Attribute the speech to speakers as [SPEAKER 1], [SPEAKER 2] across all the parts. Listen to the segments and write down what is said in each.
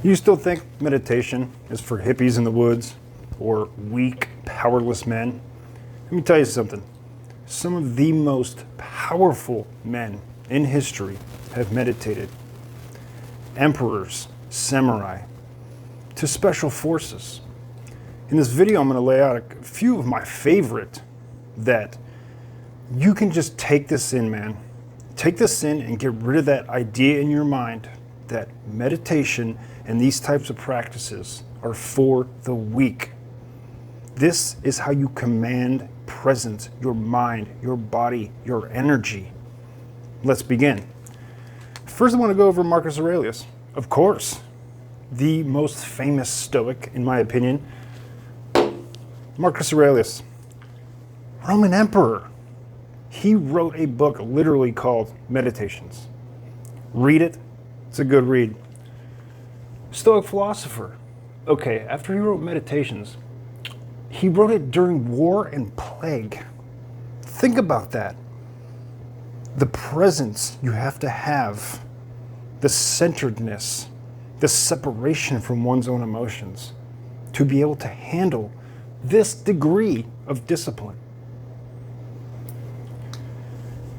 [SPEAKER 1] You still think meditation is for hippies in the woods or weak, powerless men? Let me tell you something. Some of the most powerful men in history have meditated. Emperors, samurai, to special forces. In this video, I'm going to lay out a few of my favorite that you can just take this in, man. Take this in and get rid of that idea in your mind that meditation and these types of practices are for the weak. This is how you command presence, your mind, your body, your energy. Let's begin. First, I want to go over Marcus Aurelius. Of course, the most famous Stoic, in my opinion. Marcus Aurelius, Roman emperor. He wrote a book literally called Meditations. Read it. It's a good read. Stoic philosopher. Okay, after he wrote Meditations, he wrote it during war and plague. Think about that. The presence you have to have, the centeredness, the separation from one's own emotions to be able to handle this degree of discipline.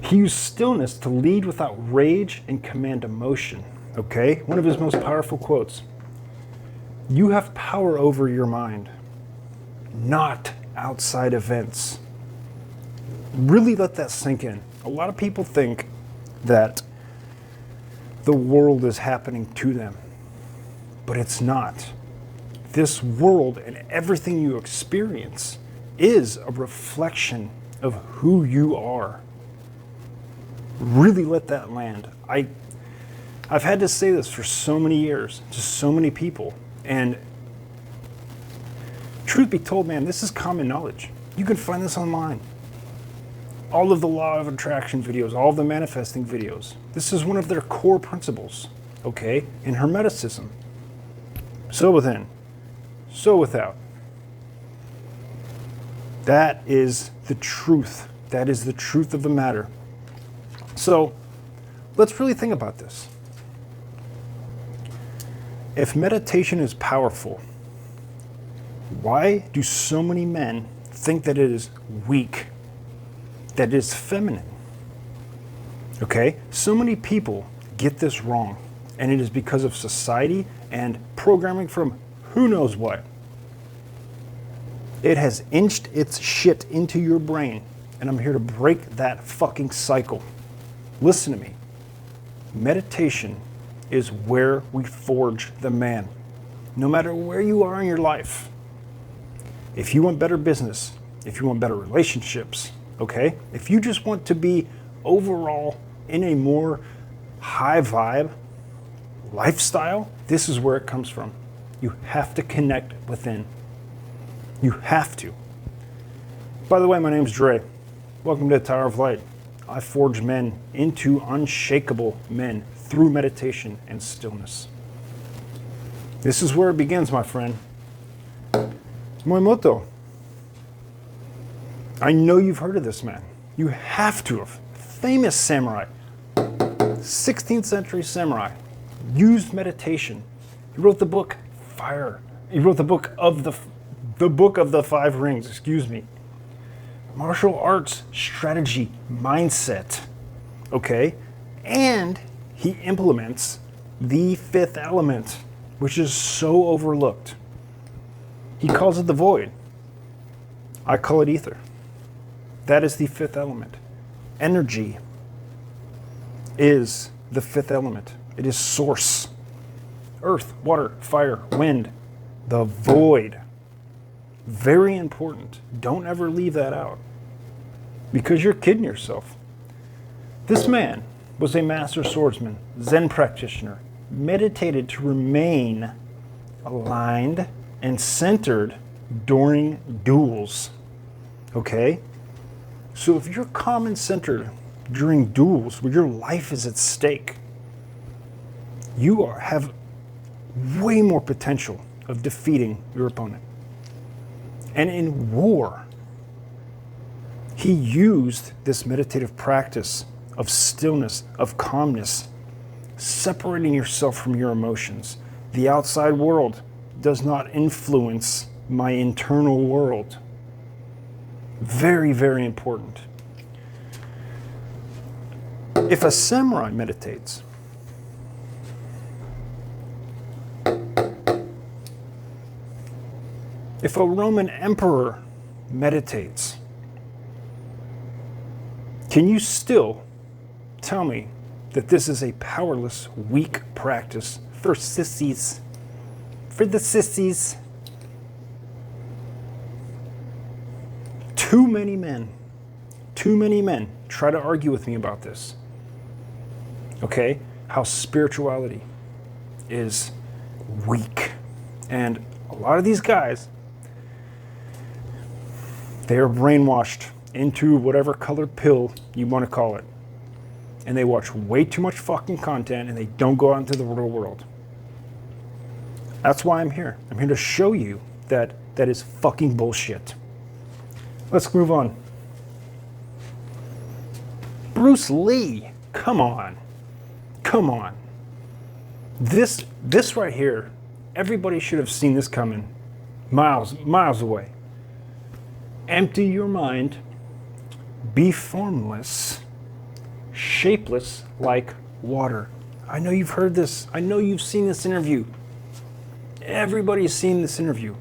[SPEAKER 1] He used stillness to lead without rage and command emotion. Okay, one of his most powerful quotes. You have power over your mind, not outside events. Really let that sink in. A lot of people think that the world is happening to them, but it's not. This world and everything you experience is a reflection of who you are. Really let that land. I've had to say this for so many years to so many people, and truth be told, man, this is common knowledge. You can find this online. All of the law of attraction videos, all of the manifesting videos. This is one of their core principles, okay, in Hermeticism. So within, so without. That is the truth. That is the truth of the matter. So let's really think about this. If meditation is powerful, why do so many men think that it is weak, that it is feminine? Okay, so many people get this wrong, and it is because of society and programming from who knows what. It has inched its shit into your brain, and I'm here to break that fucking cycle. Listen to me. Meditation is where we forge the man. No matter where you are in your life. If you want better business, if you want better relationships, okay? If you just want to be overall in a more high vibe lifestyle, this is where it comes from. You have to connect within. You have to. By the way, my name's Dre. Welcome to the Tower of Light. I forge men into unshakable men through meditation and stillness. This is where it begins, my friend. Miyamoto. I know you've heard of this man. You have to have. Famous samurai. 16th century samurai. Used meditation. He wrote the book Fire. He wrote the book of the Five Rings, excuse me. Martial arts, strategy, mindset. Okay? And he implements the fifth element, which is so overlooked. He calls it the void. I call it ether. That is the fifth element. Energy is the fifth element. It is source. Earth, water, fire, wind. The void. Very important. Don't ever leave that out, because you're kidding yourself. This man was a master swordsman, Zen practitioner, meditated to remain aligned and centered during duels. Okay? So if you're calm and centered during duels where your life is at stake, you have way more potential of defeating your opponent. And in war, he used this meditative practice of stillness, of calmness, separating yourself from your emotions, The outside world does not influence my internal world. Very, very important. If a samurai meditates, if a Roman emperor meditates, can you still tell me that this is a powerless, weak practice for sissies? For the sissies. Too many men try to argue with me about this. Okay? How spirituality is weak. And a lot of these guys, they are brainwashed into whatever colored pill you want to call it. And they watch way too much fucking content and they don't go out into the real world. That's why I'm here. I'm here to show you that that is fucking bullshit. Let's move on. Bruce Lee, come on. Come on. This right here, everybody should have seen this coming miles away. Empty your mind, be formless, shapeless like water. I know you've heard this. I know you've seen this interview. Everybody's seen this interview.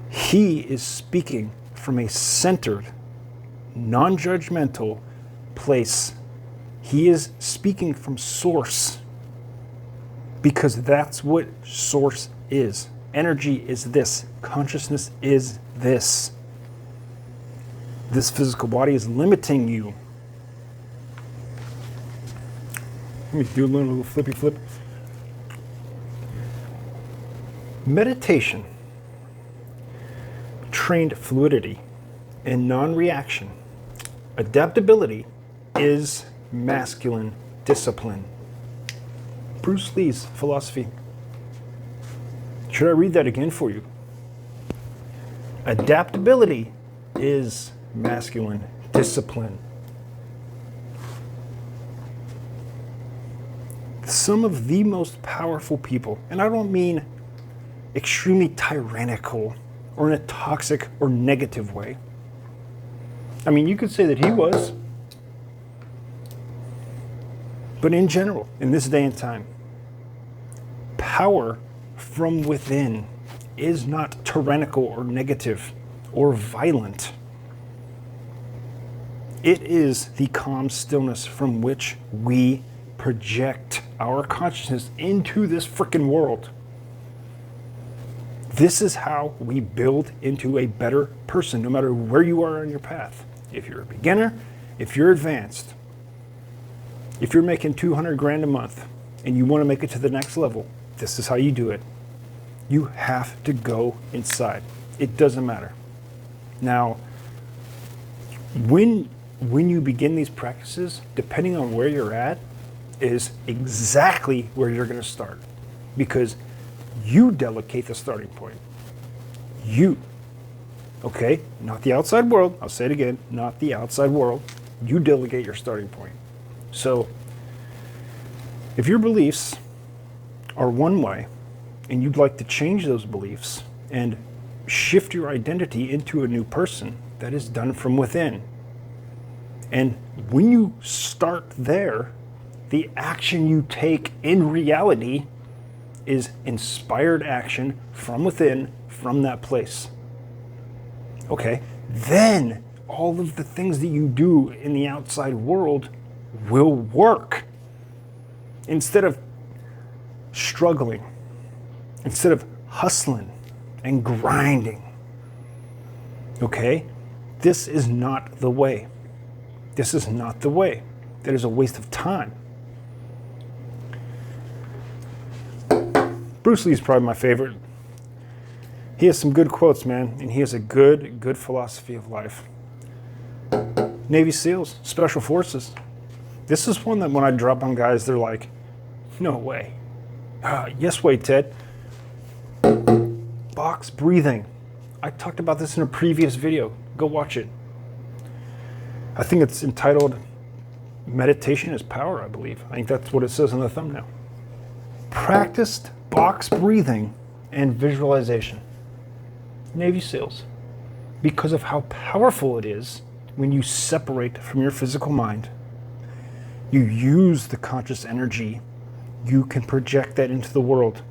[SPEAKER 1] He is speaking from a centered, non-judgmental place. He is speaking from source, because that's what source is. Energy is this. Consciousness is this. This physical body is limiting you. Let me do a little flippy flip. Meditation trained fluidity and non-reaction. Adaptability is masculine discipline. Bruce Lee's philosophy. Should I read that again for you? Adaptability is masculine discipline. Some of the most powerful people, and I don't mean extremely tyrannical or in a toxic or negative way. I mean, you could say that he was. But in general, in this day and time, power from within is not tyrannical or negative or violent. It is the calm stillness from which we project our consciousness into this frickin' world. This is how we build into a better person, no matter where you are on your path. If you're a beginner, if you're advanced, if you're making 200 grand a month and you want to make it to the next level, this is how you do it. You have to go inside. It doesn't matter. Now, when you begin these practices, depending on where you're at, is exactly where you're going to start. Because you delegate the starting point. You. Okay? Not the outside world. I'll say it again. Not the outside world. You delegate your starting point. So, if your beliefs are one way and you'd like to change those beliefs and shift your identity into a new person, that is done from within. And when you start there, the action you take in reality is inspired action from within, from that place. Okay, then all of the things that you do in the outside world will work. Instead of struggling, instead of hustling and grinding. Okay, this is not the way. This is not the way. That is a waste of time. Bruce Lee's probably my favorite. He has some good quotes, man, and he has a good philosophy of life. Navy SEALs, Special Forces. This is one that when I drop on guys, they're like, no way. Yes way, Ted. Box breathing. I talked about this in a previous video. Go watch it. I think it's entitled Meditation is Power, I believe. I think that's what it says in the thumbnail. practiced box breathing and visualization. Navy SEALs. Because of how powerful it is when you separate from your physical mind. You use the conscious energy. You can project that into the world.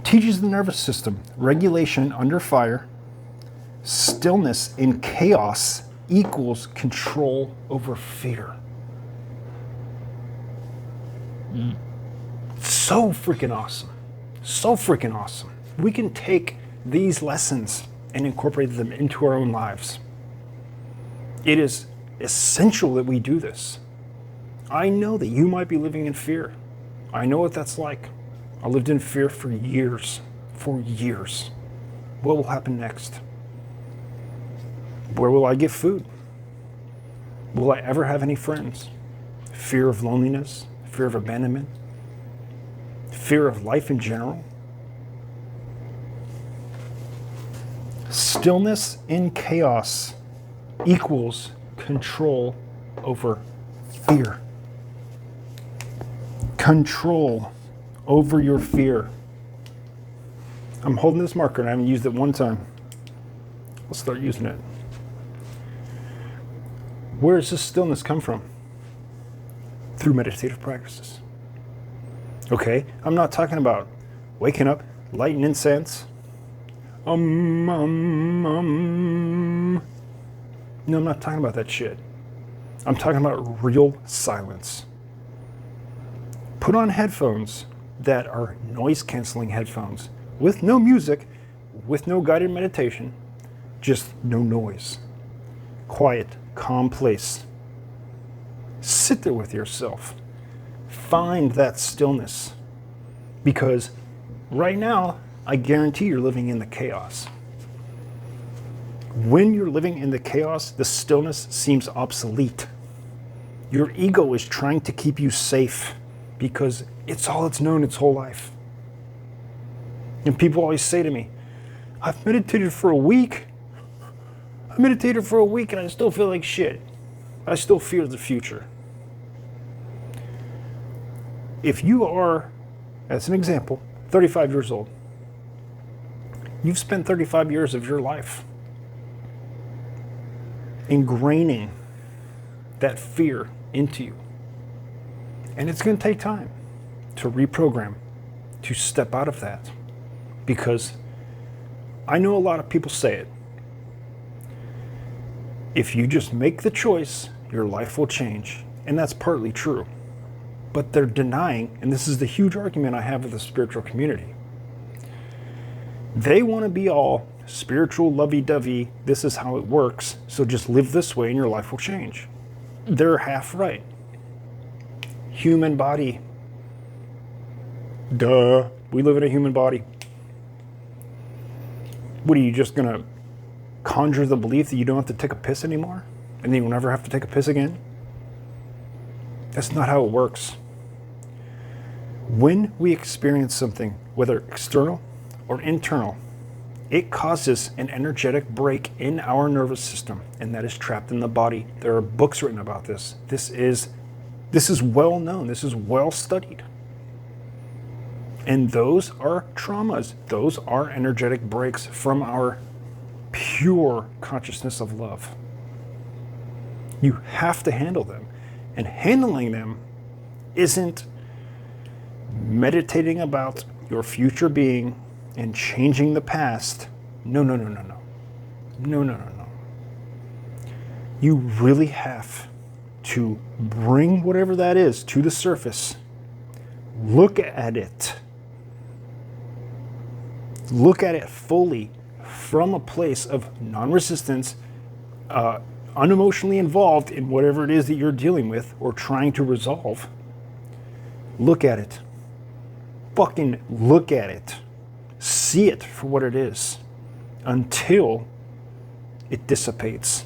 [SPEAKER 1] Teaches the nervous system regulation under fire. Stillness in chaos equals control over fear. So freaking awesome. So freaking awesome. We can take these lessons and incorporate them into our own lives. It is essential that we do this. I know that you might be living in fear. I know what that's like. I lived in fear for years. For years. What will happen next? Where will I get food? Will I ever have any friends? Fear of loneliness, fear of abandonment, fear of life in general. Stillness in chaos equals control over fear. Control over your fear. I'm holding this marker and I haven't used it one time. I'll start using it. Where does this stillness come from? Through meditative practices. Okay, I'm not talking about waking up, lighting incense. No, I'm not talking about that shit. I'm talking about real silence. Put on headphones that are noise-canceling headphones with no music, with no guided meditation, just no noise. Quiet, calm place. Sit there with yourself. Find that stillness. Because right now, I guarantee you're living in the chaos. When you're living in the chaos, the stillness seems obsolete. Your ego is trying to keep you safe because it's all it's known its whole life. And people always say to me, I've meditated for a week. I meditated for a week and I still feel like shit. I still fear the future. If you are, as an example, 35 years old, you've spent 35 years of your life ingraining that fear into you. And it's going to take time to reprogram, to step out of that. Because I know a lot of people say it. If you just make the choice, your life will change. And that's partly true. But they're denying, and this is the huge argument I have with the spiritual community. They want to be all spiritual, lovey-dovey, this is how it works, so just live this way and your life will change. They're half right. Human body. Duh. We live in a human body. What are you just going to conjure the belief that you don't have to take a piss anymore? And then you'll never have to take a piss again? That's not how it works. When we experience something, whether external or internal, it causes an energetic break in our nervous system, and that is trapped in the body. There are books written about this. This is well known. This is well studied. And those are traumas. Those are energetic breaks from our pure consciousness of love. You have to handle them. And handling them isn't meditating about your future being and changing the past. No. You really have to bring whatever that is to the surface. Look at it. Look at it fully from a place of non-resistance, unemotionally involved in whatever it is that you're dealing with or trying to resolve. Look at it. Fucking look at it. See it for what it is until it dissipates.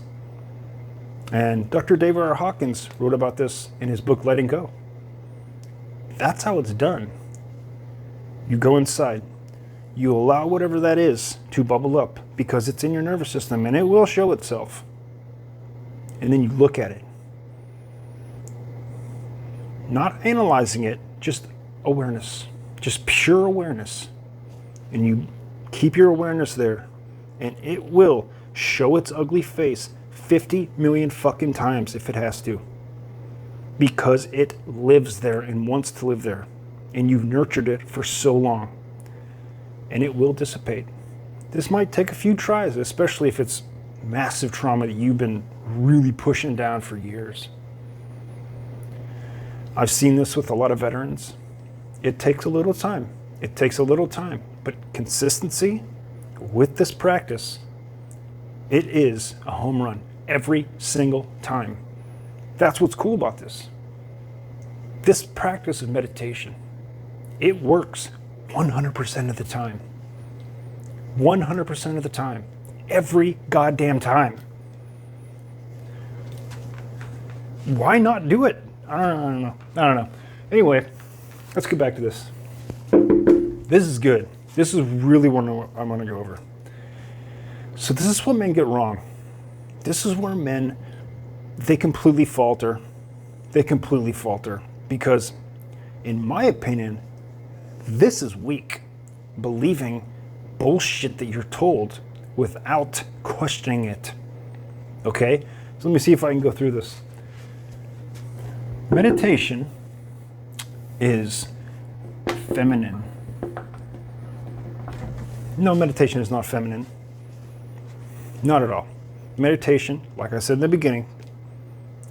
[SPEAKER 1] And Dr. David R. Hawkins wrote about this in his book, Letting Go. That's how it's done. You go inside. You allow whatever that is to bubble up because it's in your nervous system and it will show itself. And then you look at it. Not analyzing it, just awareness, just pure awareness. And you keep your awareness there, and it will show its ugly face 50 million fucking times if it has to. Because it lives there and wants to live there. And you've nurtured it for so long. And it will dissipate. This might take a few tries, especially if it's massive trauma that you've been really pushing down for years. I've seen this with a lot of veterans. It takes a little time. It takes a little time. But consistency with this practice, it is a home run every single time. That's what's cool about this. This practice of meditation, it works 100% of the time. 100% of the time. Every goddamn time. Why not do it? I don't know. Anyway, let's get back to this. This is good. This is really what I want to go over. So this is what men get wrong. This is where men, they completely falter. They completely falter. Because, in my opinion, this is weak. Believing bullshit that you're told without questioning it. Okay? So let me see if I can go through this. Meditation is feminine. No, meditation is not feminine. Not at all. Meditation, like I said in the beginning,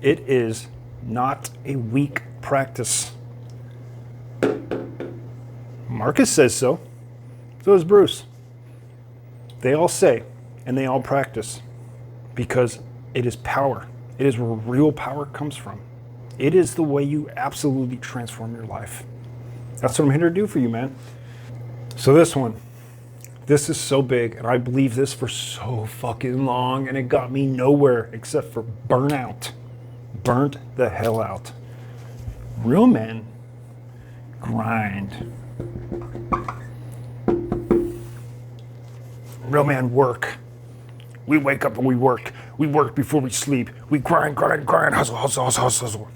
[SPEAKER 1] it is not a weak practice. Marcus says so. So does Bruce. They all say, and they all practice, because it is power. It is where real power comes from. It is the way you absolutely transform your life. That's what I'm here to do for you, man. So this is so big, and I believe this for so fucking long, and it got me nowhere except for burnout. Burnt the hell out. Real men grind. Real men work. We wake up and we work. We work before we sleep. We grind, hustle.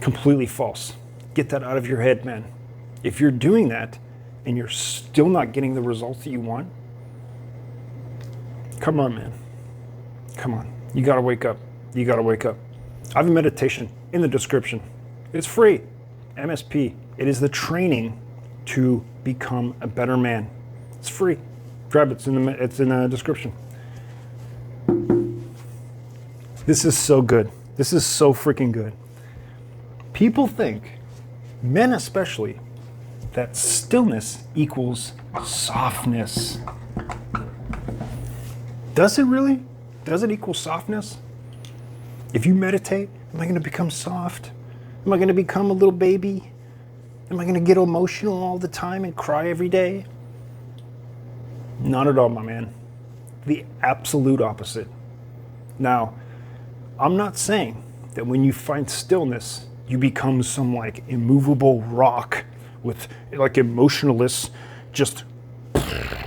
[SPEAKER 1] Completely false. Get that out of your head, man. If you're doing that and you're still not getting the results that you want, come on, man. Come on. You gotta wake up. You gotta wake up. I have a meditation in the description. It's free. MSP. It is the training to become a better man. It's free. Grab it. It's in the description. This is so good. This is so freaking good. People think, men especially, that stillness equals softness. Does it really? Does it equal softness? If you meditate, am I going to become soft? Am I going to become a little baby? Am I going to get emotional all the time and cry every day? Not at all, my man. The absolute opposite. Now, I'm not saying that when you find stillness, you become some like immovable rock with like emotionless, just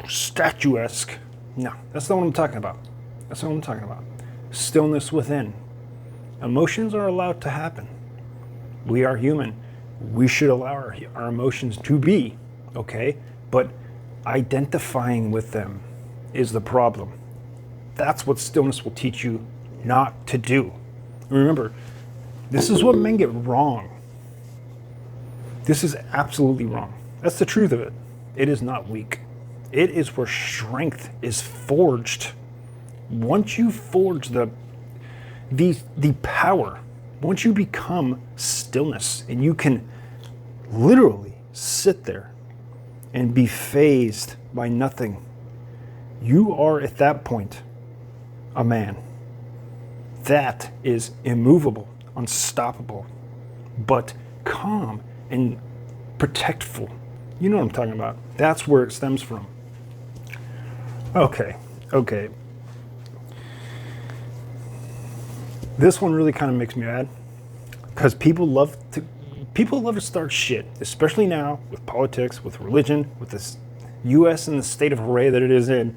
[SPEAKER 1] statuesque. No, that's not what I'm talking about. That's not what I'm talking about. Stillness within. Emotions are allowed to happen. We are human. We should allow our emotions to be, okay? But identifying with them is the problem. That's what stillness will teach you not to do. Remember, this is what men get wrong. This is absolutely wrong. That's the truth of it. It is not weak. It is where strength is forged. Once you forge the power, once you become stillness and you can literally sit there and be fazed by nothing, you are at that point a man. That is immovable, unstoppable, but calm and protectful. You know what I'm talking about. That's where it stems from. Okay. This one really kind of makes me mad because people love to start shit, especially now with politics, with religion, with this U.S. and the state of array that it is in.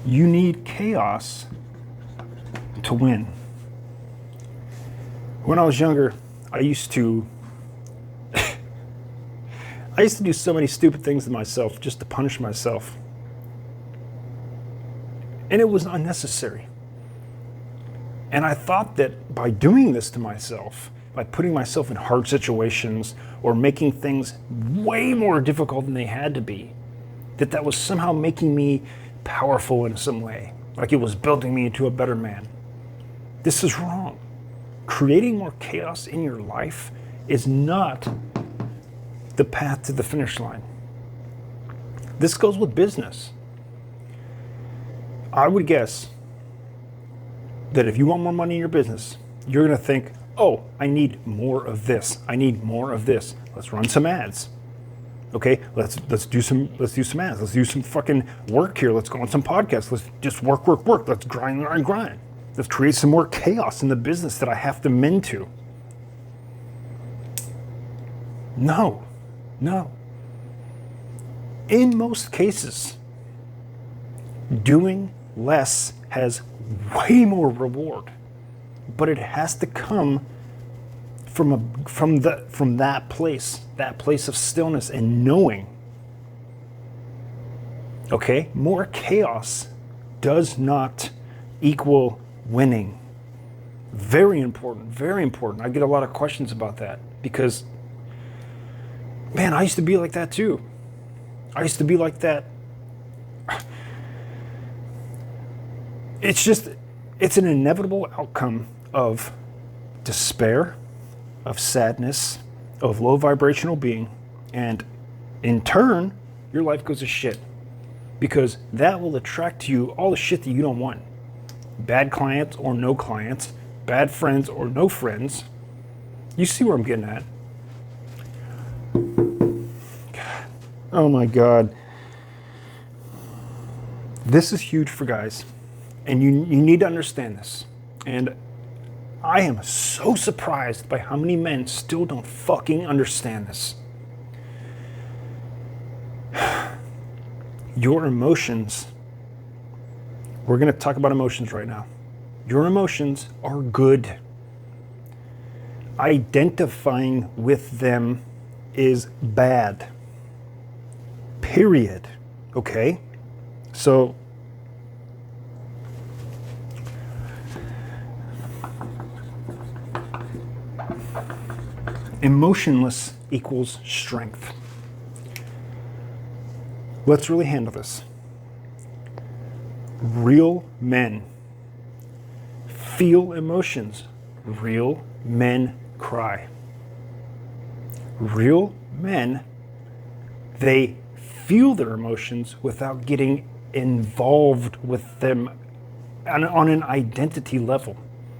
[SPEAKER 1] You need chaos to win. When I was younger, I used to do so many stupid things to myself just to punish myself. And it was unnecessary. And I thought that by doing this to myself, by putting myself in hard situations or making things way more difficult than they had to be, that was somehow making me powerful in some way, like it was building me into a better man. This is wrong. Creating more chaos in your life is not the path to the finish line. This goes with business. I would guess that if you want more money in your business, you're going to think, oh, I need more of this. I need more of this. Let's run some ads. Okay, let's do some ads. Let's do some fucking work here. Let's go on some podcasts. Let's just work. Let's grind. Let's create some more chaos in the business that I have to mend to. No. In most cases, doing less has way more reward, but it has to come from that place of stillness and knowing. Okay, more chaos does not equal winning. Very important. I get a lot of questions about that because, man, I used to be like that too. I used to be like that. It's an inevitable outcome of despair, of sadness, of low vibrational being, and in turn, your life goes to shit because that will attract to you all the shit that you don't want. Bad clients or no clients, bad friends or no friends. You see where I'm getting at? God. Oh my God. This is huge for guys. And you need to understand this. And I am so surprised by how many men still don't fucking understand this. Your emotions, we're going to talk about emotions right now. Your emotions are good. Identifying with them is bad. Period. Okay? So, emotionless equals strength. Let's really handle this. Real men feel emotions. Real men cry. Real men, they feel their emotions without getting involved with them on an identity level.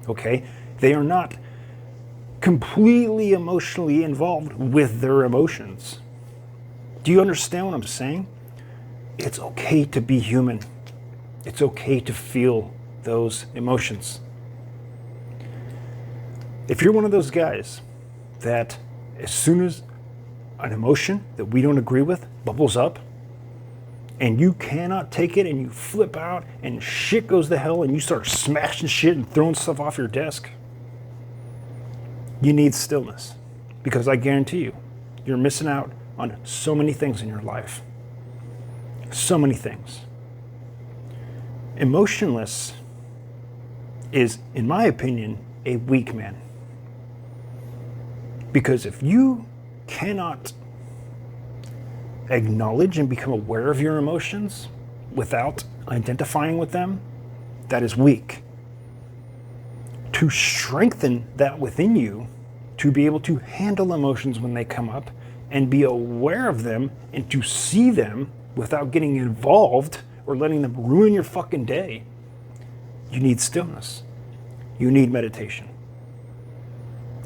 [SPEAKER 1] Okay? They are not completely emotionally involved with their emotions. Do you understand what I'm saying? It's okay to be human. It's okay to feel those emotions. If you're one of those guys that as soon as an emotion that we don't agree with bubbles up and you cannot take it and you flip out and shit goes to hell and you start smashing shit and throwing stuff off your desk, you need stillness, because I guarantee you, you're missing out on so many things in your life. So many things. Emotionless is, in my opinion, a weak man. Because if you cannot acknowledge and become aware of your emotions without identifying with them, that is weak. To strengthen that within you, to be able to handle emotions when they come up and be aware of them and to see them without getting involved or letting them ruin your fucking day, you need stillness. You need meditation.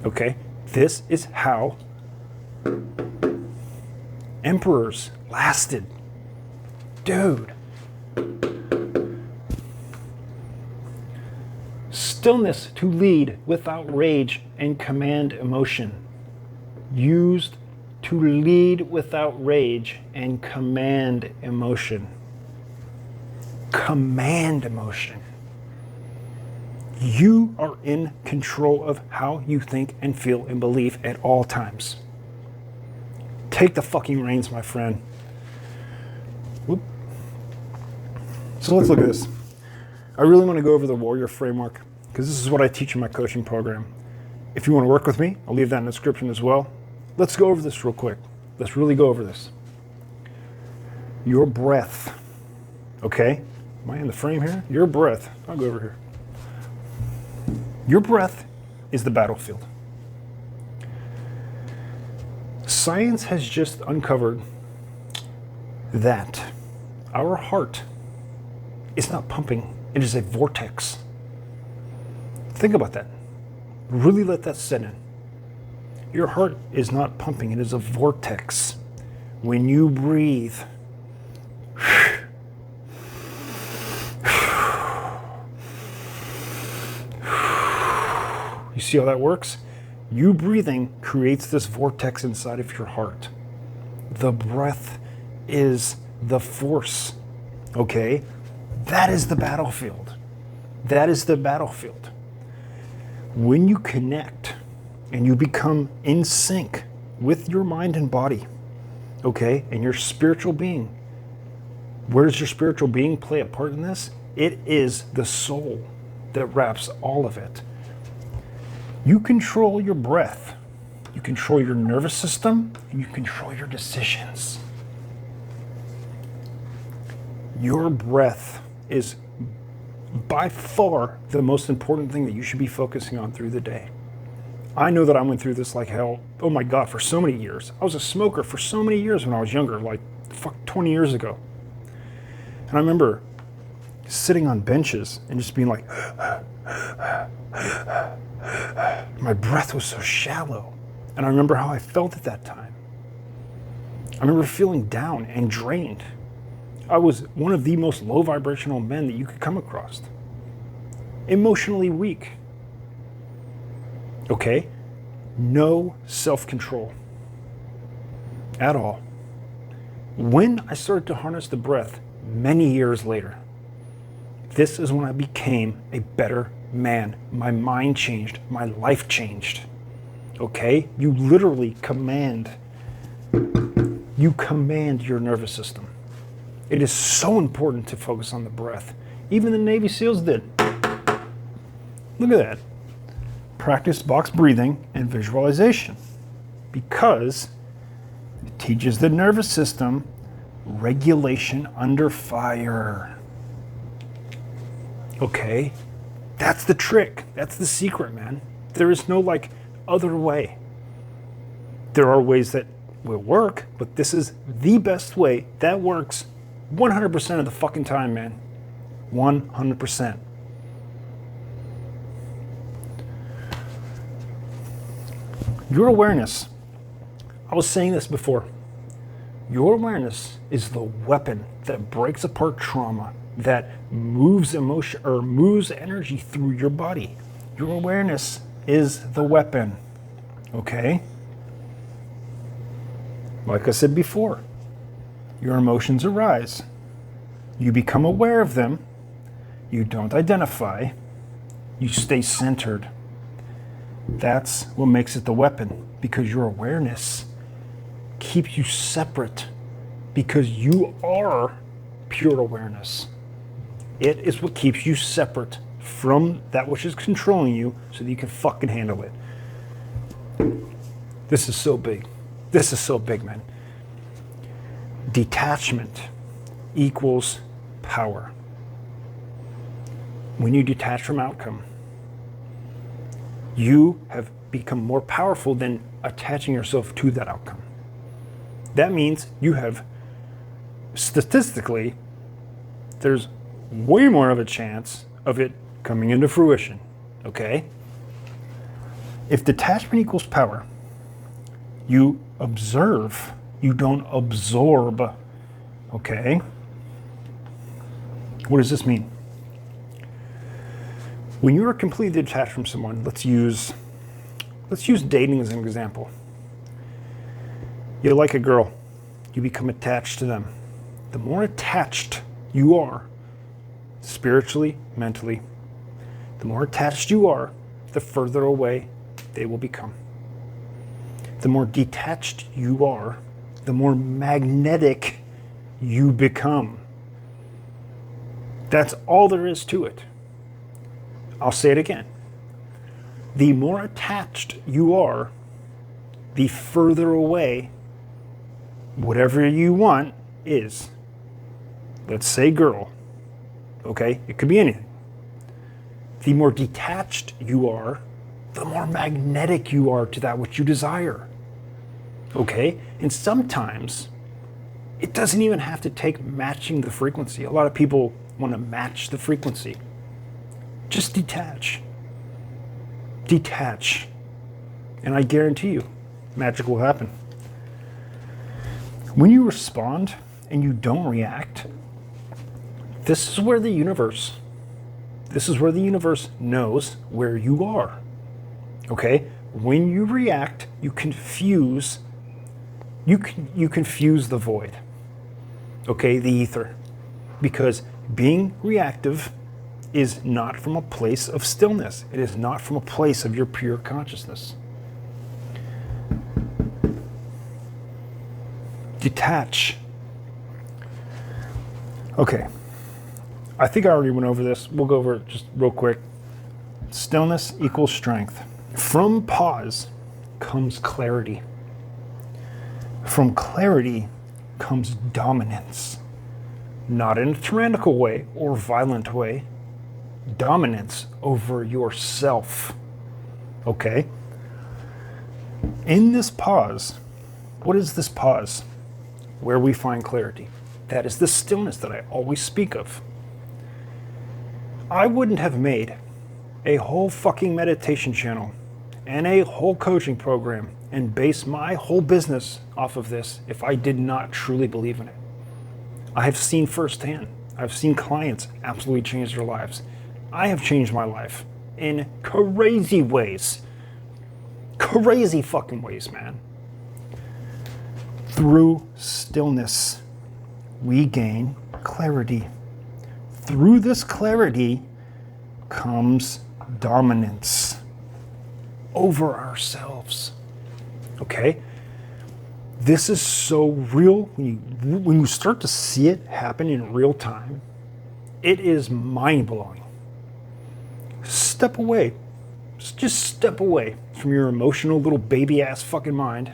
[SPEAKER 1] Okay? This is how emperors lasted. Dude. Stillness to lead without rage and command emotion. Used to lead without rage and command emotion. Command emotion. You are in control of how you think and feel and believe at all times. Take the fucking reins, my friend. Whoop. So let's look at this. I really want to go over the warrior framework because this is what I teach in my coaching program. If you want to work with me, I'll leave that in the description as well. Let's go over this real quick. Let's really go over this. Your breath, okay? Am I in the frame here? Your breath. I'll go over here. Your breath is the battlefield. Science has just uncovered that our heart is not pumping, it is a vortex. Think about that. Really let that set in. Your heart is not pumping, it is a vortex. When you breathe, you see how that works? You breathing creates this vortex inside of your heart. The breath is the force, okay? That is the battlefield. That is the battlefield. When you connect and you become in sync with your mind and body, okay, and your spiritual being, where does your spiritual being play a part in this? It is the soul that wraps all of it. You control your breath, you control your nervous system, and you control your decisions. Your breath is by far the most important thing that you should be focusing on through the day. I know that I went through this like hell, oh my God, for so many years. I was a smoker for so many years when I was younger, like 20 years ago. And I remember sitting on benches and just being like, my breath was so shallow. And I remember how I felt at that time. I remember feeling down and drained. I was one of the most low vibrational men that you could come across. Emotionally weak. Okay? No self-control at all. When I started to harness the breath many years later, this is when I became a better man. My mind changed. My life changed. Okay? You literally command your nervous system. It is so important to focus on the breath. Even the Navy SEALs did. Look at that. Practice box breathing and visualization because it teaches the nervous system regulation under fire. Okay? That's the trick. That's the secret, man. There is no other way. There are ways that will work, but this is the best way that works 100% of the fucking time, man. 100%. Your awareness, I was saying this before, your awareness is the weapon that breaks apart trauma, that moves emotion or moves energy through your body. Your awareness is the weapon, okay? Like I said before, your emotions arise. You become aware of them. You don't identify. You stay centered. That's what makes it the weapon, because your awareness keeps you separate, because you are pure awareness. It is what keeps you separate from that which is controlling you so that you can fucking handle it. This is so big. This is so big, man. Detachment equals power. When you detach from outcome, you have become more powerful than attaching yourself to that outcome. That means you have, statistically, there's way more of a chance of it coming into fruition, okay? If detachment equals power, you observe, you don't absorb, okay? What does this mean? When you are completely detached from someone, let's use dating as an example. You like a girl, you become attached to them. The more attached you are, spiritually, mentally, The more attached you are, the further away they will become. The more detached you are, the more magnetic you become. That's all there is to it. I'll say it again. The more attached you are, the further away whatever you want is. Let's say girl. Okay? It could be anything. The more detached you are, the more magnetic you are to that which you desire. Okay? And sometimes it doesn't even have to take matching the frequency. A lot of people want to match the frequency. Just detach. Detach. And I guarantee you, magic will happen. When you respond and you don't react, this is where the universe knows where you are. Okay? When you react, you confuse the void. Okay, the ether. Because being reactive is not from a place of stillness. It is not from a place of your pure consciousness. Detach. Okay. I think I already went over this. We'll go over it just real quick. Stillness equals strength. From pause comes clarity. From clarity comes dominance. Not in a tyrannical way or violent way. Dominance over yourself. Okay? In this pause, what is this pause? Where we find clarity. That is the stillness that I always speak of. I wouldn't have made a whole fucking meditation channel and a whole coaching program and base my whole business off of this if I did not truly believe in it. I have seen firsthand. I've seen clients absolutely change their lives. I have changed my life in crazy ways. Crazy fucking ways, man. Through stillness, we gain clarity. Through this clarity comes dominance over ourselves. Okay? This is so real. When you start to see it happen in real time, it is mind-blowing. Step away. Just step away from your emotional little baby-ass fucking mind.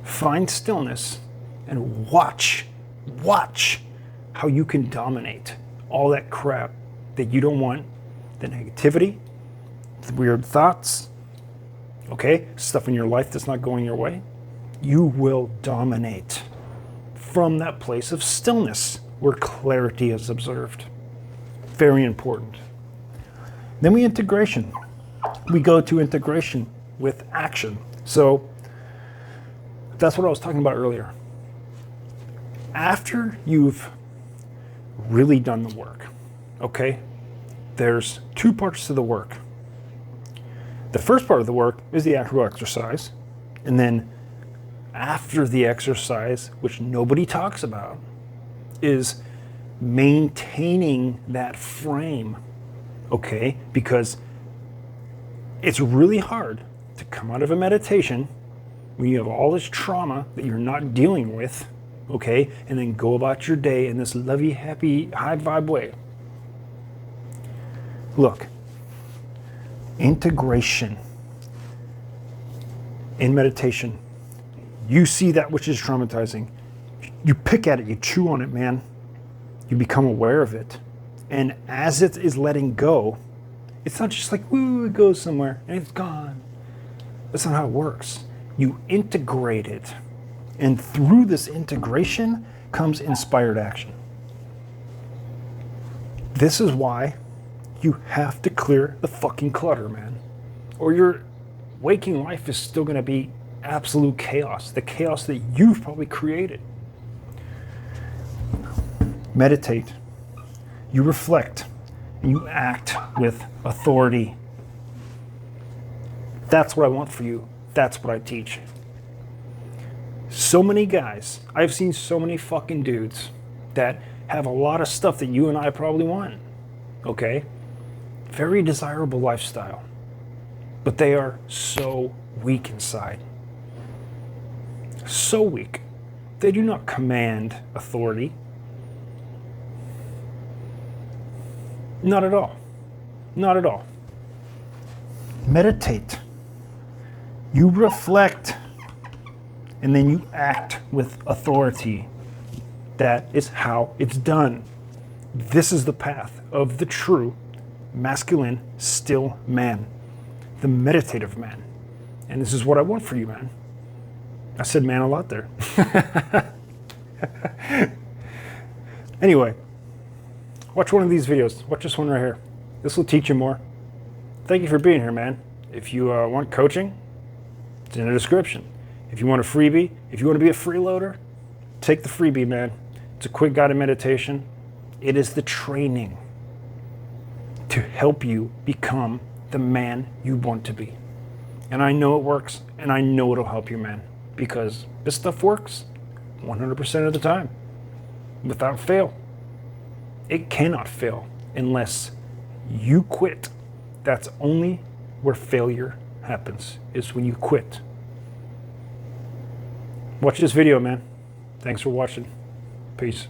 [SPEAKER 1] Find stillness and watch how you can dominate all that crap that you don't want, the negativity, the weird thoughts, okay, stuff in your life that's not going your way. You will dominate from that place of stillness where clarity is observed. Very important. Then we go to integration with action. So that's what I was talking about earlier. After you've really done the work, okay, there's two parts to the work. The first part of the work is the actual exercise. And then after the exercise, which nobody talks about, is maintaining that frame, okay? Because it's really hard to come out of a meditation when you have all this trauma that you're not dealing with, okay? And then go about your day in this lovey, happy, high vibe way. Look, integration in meditation, you see that which is traumatizing. You pick at it, you chew on it, man. You become aware of it. And as it is letting go, it's not just like, woo, it goes somewhere and it's gone. That's not how it works. You integrate it. And through this integration comes inspired action. This is why you have to clear the fucking clutter, man. Or your waking life is still going to be absolute chaos. The chaos that you've probably created. Meditate. You reflect. And you act with authority. That's what I want for you. That's what I teach. So many guys, I've seen so many fucking dudes that have a lot of stuff that you and I probably want. Okay? very desirable lifestyle, but they are so weak inside. So weak. They do not command authority. Not at all. Not at all. Meditate. You reflect, and then you act with authority. That is how it's done. This is the path of the true masculine, still man, the meditative man. And this is what I want for you, man. I said man a lot there. Anyway, watch one of these videos. Watch this one right here. This will teach you more. Thank you for being here, man. If you want coaching, it's in the description. If you want a freebie, if you want to be a freeloader, take the freebie, man. It's a quick guided meditation. It is the training to help you become the man you want to be. And I know it works, and I know it'll help you, man, because this stuff works 100% of the time, without fail. It cannot fail unless you quit. That's only where failure happens, is when you quit. Watch this video, man. Thanks for watching. Peace.